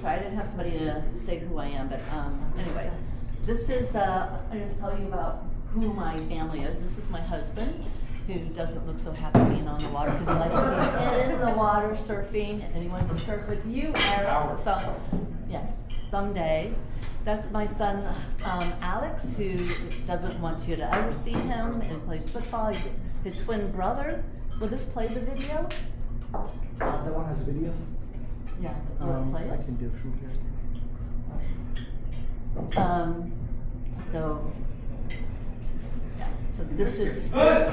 sorry, I didn't have somebody to say who I am, but anyway, this is, I just tell you about who my family is. This is my husband, who doesn't look so happy being on the water because he likes to be in the water surfing, and he wants to surf with you, Eric. So, yes, someday. That's my son, Alex, who doesn't want you to ever see him and plays football. He's his twin brother. Will this play the video? That one has a video? Yeah, will it play I it? can do it from here. So, yeah, so this is he can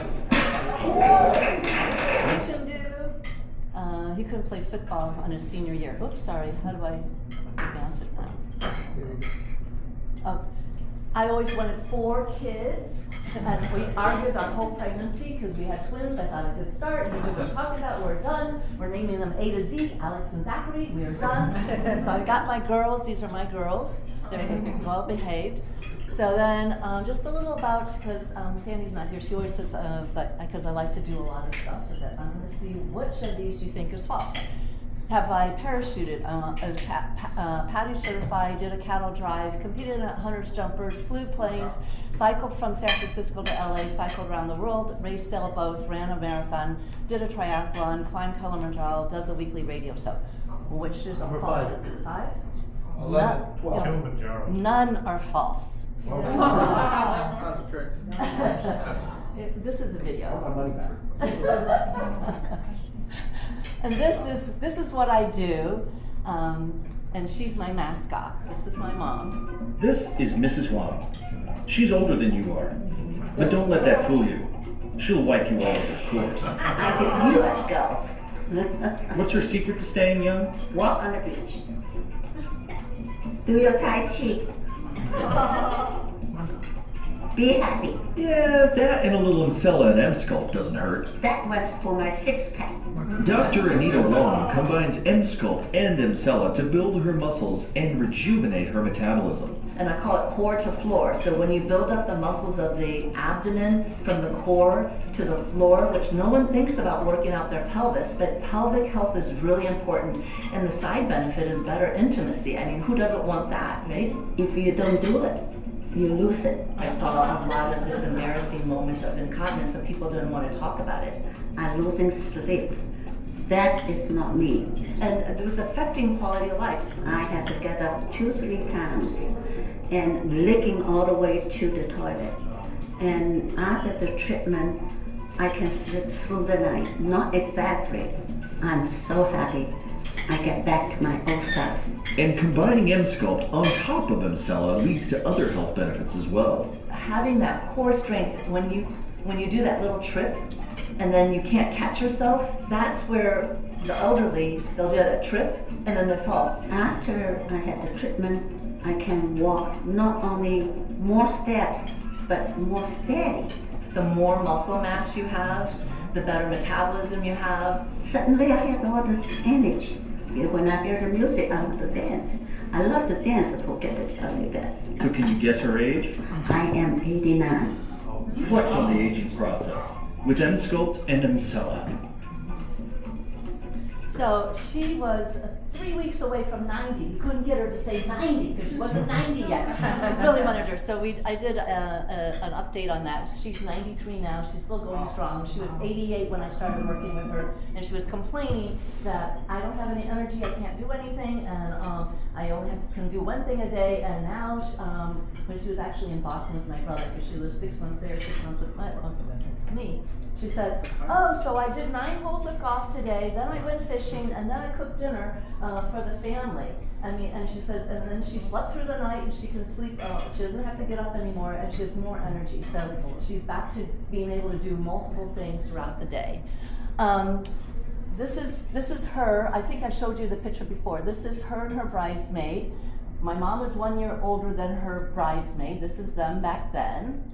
do. He couldn't play football on his senior year. Oops, sorry. How do I advance it now? Here we go. I always wanted 4 kids, and we argued our whole pregnancy because we had twins. I thought a good start. And we were talking about we're done. We're naming them A to Z, Alex and Zachary. We are done. So I got my girls. These are my girls. They're well behaved. So then, just a little about, because Sandy's not here. She always says because I like to do a lot of stuff with it. I'm going to see which of these do you think is false. Have I parachuted? I was PADI certified, did a cattle drive, competed in hunters jumpers, flew planes, cycled from San Francisco to LA, cycled around the world, raced sailboats, ran a marathon, did a triathlon, climbed Kilimanjaro, does a weekly radio show. Which is Number false? 5. 5? 11. 12. Kilimanjaro. None are false. That's a trick. This is a video. My money back. And this is what I do, and she's my mascot. This is my mom. This is Mrs. Wang. She's older than you are, but don't let that fool you. She'll wipe you all over the course. I give you a go. What's her secret to staying young? Walk on the beach. Do your Tai Chi. Be happy. Yeah, that and a little Emsella and M-Sculpt doesn't hurt. That one's for my 6-pack. Dr. Anita Wang combines M-Sculpt and Emsella to build her muscles and rejuvenate her metabolism. And I call it core to floor. So when you build up the muscles of the abdomen from the core to the floor, which no one thinks about working out their pelvis, but pelvic health is really important. And the side benefit is better intimacy. I mean, who doesn't want that, right? If you don't do it, you lose it. I saw a lot of this embarrassing moment of incontinence and people didn't want to talk about it. I'm losing sleep. That is not me. And it was affecting quality of life. I had to get up 2-3 times and licking all the way to the toilet. And after the treatment, I can sleep through the night. Not exactly. I'm so happy. I get back to my old self. And combining M-Sculpt on top of Emsella leads to other health benefits as well. Having that core strength, when you do that little trip and then you can't catch yourself, that's where the elderly, they'll do that trip and then they fall. After I had the treatment, I can walk not only more steps, but more steady. The more muscle mass you have, the better metabolism you have. Suddenly I had all this energy. When I hear the music, I want to dance. I love to dance, I forget to tell you that. So can you guess her age? I am 89. Flex on the aging process with M-Sculpt and Emsella. So she was 3 weeks away from 90. You couldn't get her to say 90 because she wasn't 90 yet. I really wanted her. So I did an update on that. She's 93 now. She's still going strong. She was 88 when I started working with her, and she was complaining that I don't have any energy, I can't do anything, and I only can do one thing a day. And now, when she was actually in Boston with my brother, because she lived 6 months there, 6 months with me, she said, "Oh, so I did 9 holes of golf today, then I went fishing, and then I cooked dinner for the family." I mean, and she says, and then she slept through the night, and she can sleep. She doesn't have to get up anymore, and she has more energy. So she's back to being able to do multiple things throughout the day. This is her. I think I showed you the picture before. This is her and her bridesmaid. My mom was 1 year older than her bridesmaid. This is them back then.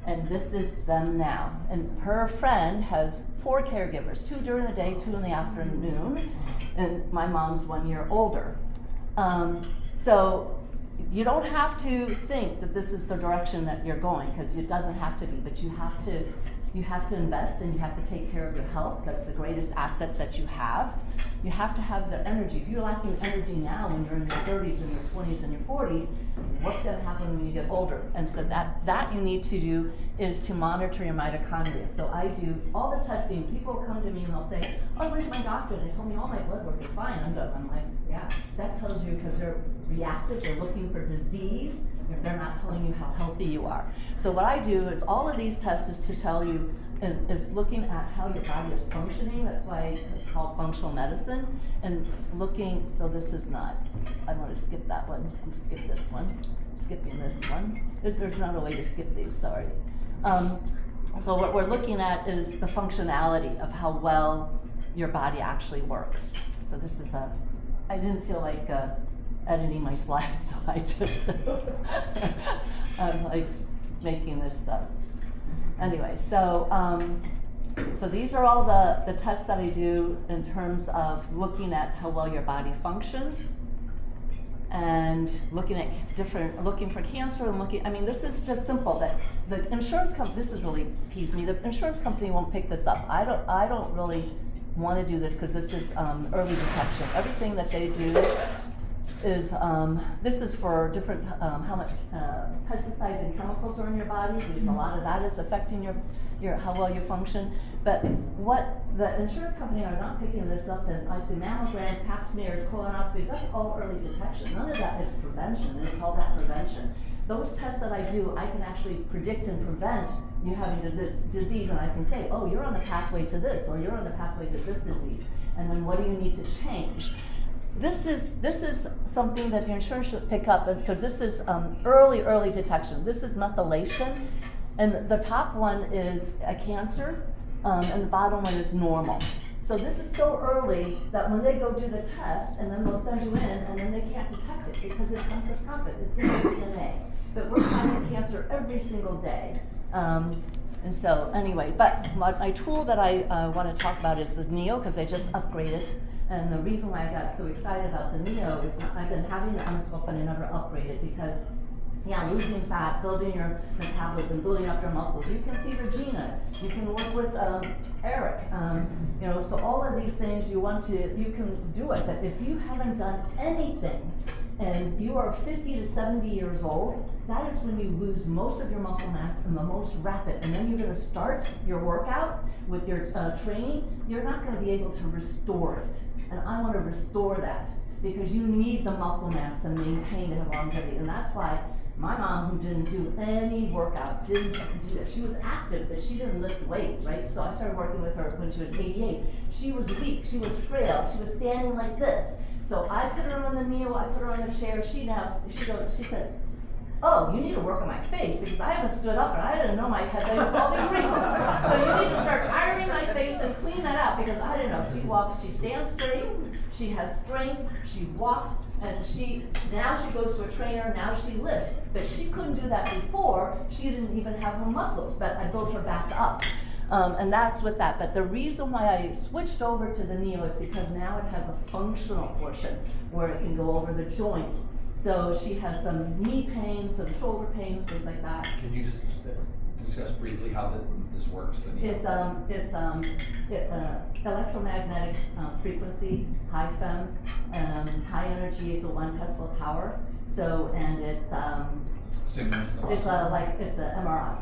And this is them now. And her friend has 4 caregivers, 2 during the day, 2 in the afternoon, and my mom's 1 year older. So you don't have to think that this is the direction that you're going, because it doesn't have to be, but you have to You have to invest and you have to take care of your health. That's the greatest assets that you have. You have to have the energy. If you're lacking energy now when you're in your 30s and your 20s and your 40s, what's going to happen when you get older? And so that you need to do is to monitor your mitochondria. So I do all the testing. People come to me and they'll say, oh, where's my doctor? They told me all my blood work is fine. I'm like, yeah, that tells you because they're reactive, they're looking for disease. They're not telling you how healthy you are. So what I do is all of these tests is to tell you, is looking at how your body is functioning. That's why it's called functional medicine. And looking, so this is not, I want to skip that one. I'm skip this one, skipping this one. There's not a way to skip these, sorry. So what we're looking at is the functionality of how well your body actually works. So this is I didn't feel like editing my slides, so I just, I'm like making this up. Anyway, so these are all the tests that I do in terms of looking at how well your body functions and looking at looking for cancer and I mean, this is just simple that the insurance company, this is really peeves me, the insurance company won't pick this up. I don't really want to do this because this is early detection. Everything that they do is, this is for different, how much pesticides and chemicals are in your body, because a lot of that is affecting your how well you function. But what the insurance company are not picking this up, and I see mammograms, pap smears, colonoscopies, that's all early detection. None of that is prevention, and they call that prevention. Those tests that I do, I can actually predict and prevent you having disease, and I can say, oh, you're on the pathway to this, or you're on the pathway to this disease, and then what do you need to change? This is something that the insurance should pick up because this is early detection. This is methylation, and the top one is a cancer, and the bottom one is normal. So this is so early that when they go do the test, and then they'll send you in, and then they can't detect it because it's microscopic. It's in your DNA. But we're finding cancer every single day. And so anyway, but my tool that I want to talk about is the Neo because I just upgraded. And the reason why I got so excited about the Neo is I've been having the Unsculpt and I never upgraded because, yeah, losing fat, building your metabolism, building up your muscles. You can see Regina. You can work with Eric. You know, so all of these things you can do it. But if you haven't done anything and you are 50 to 70 years old, that is when you lose most of your muscle mass and the most rapid. And then you're going to start your workout with your training. You're not going to be able to restore it. And I want to restore that because you need the muscle mass to maintain to have longevity. And that's why my mom, who didn't do any workouts, didn't do that. She was active, but she didn't lift weights, right? So I started working with her when she was 88. She was weak, she was frail, she was standing like this. So I put her on the Neo, I put her on the chair. She said, oh, you need to work on my face because I haven't stood up and I didn't know my head. There was all these wrinkles. So you need to start ironing my face and clean that out because I didn't know. She walks, she stands straight, she has strength, she walks, and now she goes to a trainer, now she lifts. But she couldn't do that before. She didn't even have her muscles, but I built her back up. And that's with that. But the reason why I switched over to the Neo is because now it has a functional portion where it can go over the joint. So she has some knee pain, some shoulder pains, things like that. Can you just discuss briefly how this works? It's electromagnetic frequency, high fem, high energy. It's a 1 Tesla power. So and it's stimulates the it's muscle. it's an MRI.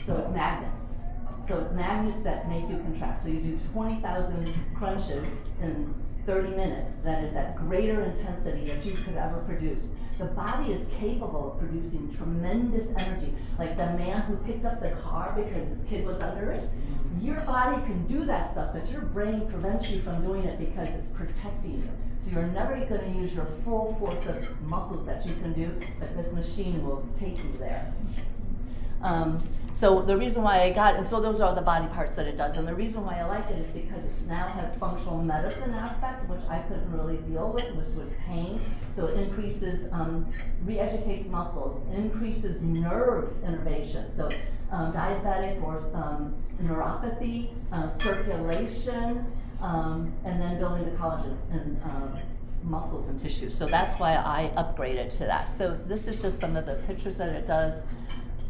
So it's magnets. So it's magnets that make you contract. So you do 20,000 crunches in 30 minutes. That is at greater intensity that you could ever produce. The body is capable of producing tremendous energy. Like the man who picked up the car because his kid was under it. Your body can do that stuff, but your brain prevents you from doing it because it's protecting you. So you're never going to use your full force of muscles that you can do, but this machine will take you there. So the reason why I got it, and so those are the body parts that it does, and the reason why I like it is because it now has functional medicine aspect, which I couldn't really deal with, was with pain. So it increases, re-educates muscles, increases nerve innervation. So diabetic or neuropathy, circulation, and then building the collagen and muscles and tissues. So that's why I upgraded to that. So this is just some of the pictures that it does.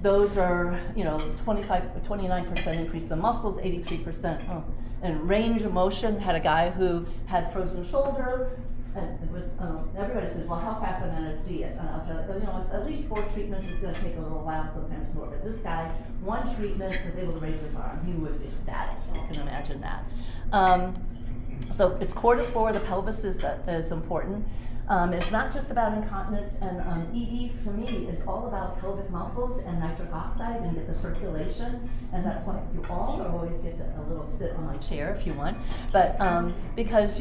those are, 29% increase in muscles, 83% in range of motion. Had a guy who had frozen shoulder, and it was, everybody says, well, how fast am I gonna see it? And I said, it's at least 4 treatments, it's gonna take a little while, sometimes more. But this guy, 1 treatment, was able to raise his arm. He was ecstatic, you can imagine that. So it's core to floor, the pelvis is important. It's not just about incontinence, and ED for me is all about pelvic muscles and nitric oxide and get the circulation, and that's why you all always get a little sit on my chair if you want. But because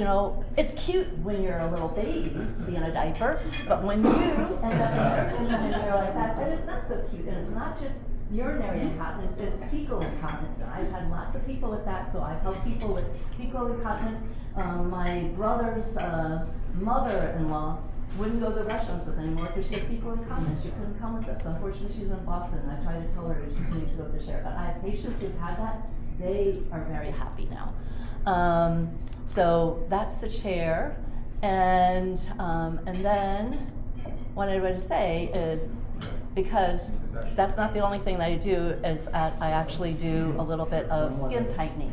it's cute when you're a little baby to be in a diaper, but when you end up in a nursing home and you're like that, then it's not so cute, and it's not just urinary incontinence, it's fecal incontinence. And I've had lots of people with that, so I've helped people with fecal incontinence. My brother's mother-in-law wouldn't go to the restaurants with anymore because she had fecal incontinence. She couldn't come with us. Unfortunately, she's in Boston. I tried to tell her she needs to go to share. But I have patients who've had that. They are very happy now. So that's the chair. And then what I wanted to say is, because that's not the only thing that I do, is I actually do a little bit of skin tightening.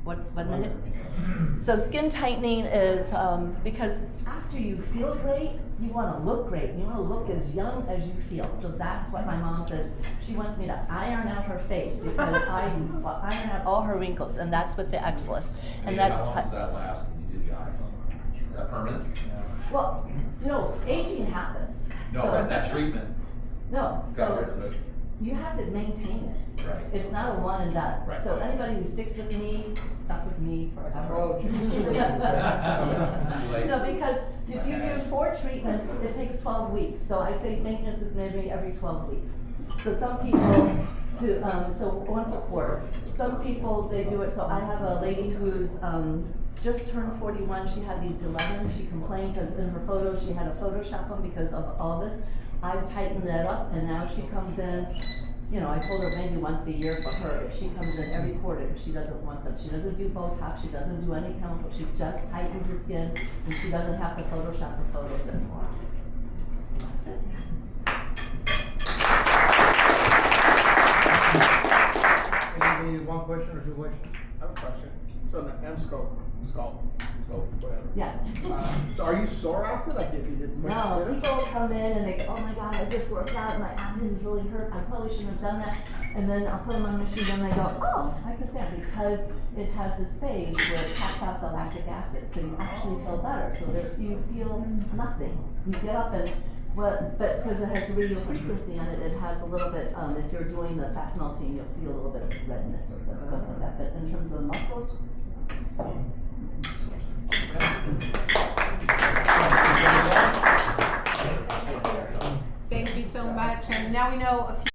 What minute? So skin tightening is because after you feel great, you want to look great. You want to look as young as you feel. So that's what my mom says. She wants me to iron out her face because I iron out all her wrinkles, and that's with the Exilus. And How long does that last when you do the eyes? Is that permanent? Well, aging happens. No, So- but that treatment No, got rid so of it. you have to maintain it. Right. It's not a one and done. Right. So anybody who sticks with me, stuck with me forever. Oh, geez. Because if you do 4 treatments, it takes 12 weeks. So I say maintenance is maybe every 12 weeks. So some people who, so once a quarter. Some people, they do it, so I have a lady who's just turned 41. She had these 11s. She complained because in her photos, she had to Photoshop them because of all this. I've tightened that up, and now she comes in, I told her maybe once a year for her. If she comes in every quarter, if she doesn't want them. She doesn't do Botox, she doesn't do any chemical, she just tightens the skin, and she doesn't have to Photoshop her photos anymore. That's it. Maybe one question or 2 questions? I have a question. So the M-scope, whatever. Yeah. So are you sore after, like if you did? No, people come in and they go, oh my God, I just worked out, my abdomen is really hurt, I probably shouldn't have done that. And then I'll put them on the machine and they go, oh, I can stand, because it has this phase where it taps out the lactic acid, so you actually feel better. So you feel nothing. You get up and, but because it has radio frequency on it, it has a little bit, if you're doing the fat melting, you'll see a little bit of redness or something like that. But in terms of the muscles, Thank you so much. And now we know a few